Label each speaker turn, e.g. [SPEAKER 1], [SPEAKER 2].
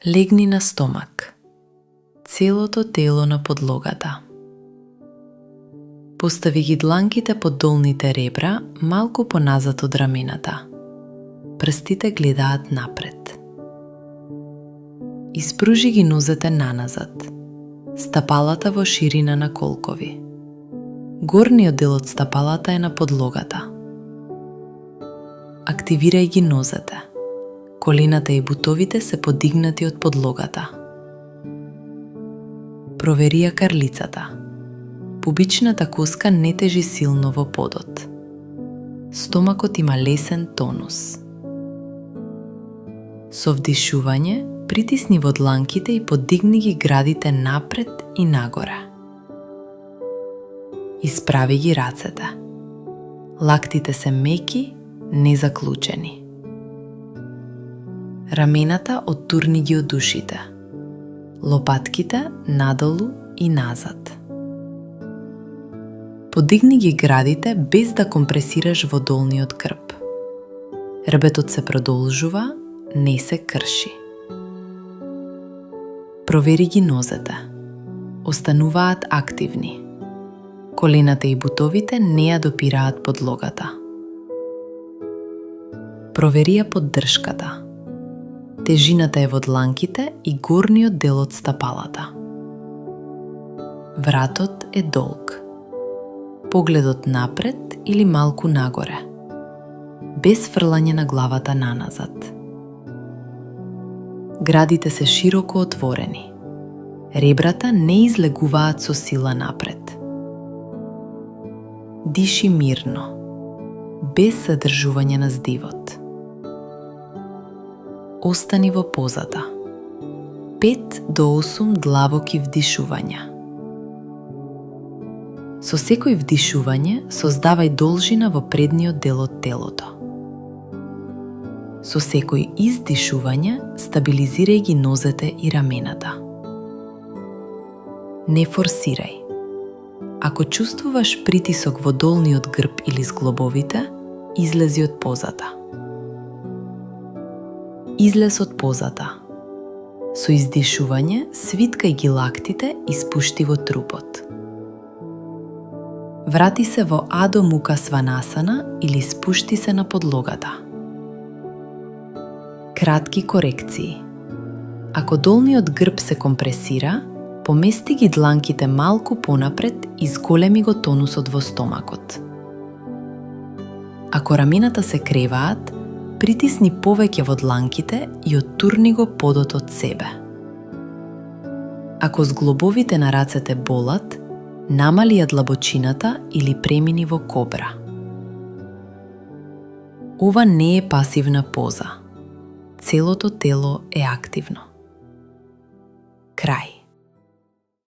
[SPEAKER 1] Легни на стомак. Целото тело на подлогата. Постави ги дланките под долните ребра малку поназад од рамената. Прстите гледаат напред. Испружи ги нозете наназад. Стапалата во ширина на колкови. Горниот дел од стапалата е на подлогата. Активирај ги нозете. Колената и бутовите се подигнати од подлогата. Провери ја карлицата. Пубичната коска не тежи силно во подот. Стомакот има лесен тонус. Со вдишување, притисни во дланките и подигни ги градите напред и нагоре. Исправи ги рацете. Лактите се меки, не заклучени. Рамената оттурни ги од ушите. Лопатките надолу и назад. Подигни ги градите без да компресираш во долниот крп. Рбетот се продолжува, не се крши. Провери ги нозете. Остануваат активни. Колената и бутовите не ја допираат подлогата. Провери ја поддршката. Тежината е во дланките и горниот дел од стапалата. Вратот е долг. Погледот напред или малку нагоре. Без фрлање на главата наназад. Градите се широко отворени. Ребрата не излегуваат со сила напред. Диши мирно, без задржување на здивот. Остани во позата. 5 до 8 длабоки вдишувања. Со секој вдишување создавај должина во предниот дел од телото. Со секој издишување стабилизирај ги нозете и рамената. Не форсирај. Ако чувствуваш притисок во долниот грб или зглобовите, излези од позата. Излез од позата. Со издишување свиткај ги лактите и спушти во трупот. Врати се во Адо Мука Сванасана или спушти се на подлогата. Кратки корекции. Ако долниот грб се компресира, помести ги дланките малку понапред и зголеми го тонусот во стомакот. Ако рамената се креваат, притисни повеќе во дланките и оттурни го подот од себе. Ако зглобовите на рацете болат, намали ја длабочината или премини во кобра. Ова не е пасивна поза. Целото тело е активно. Крај.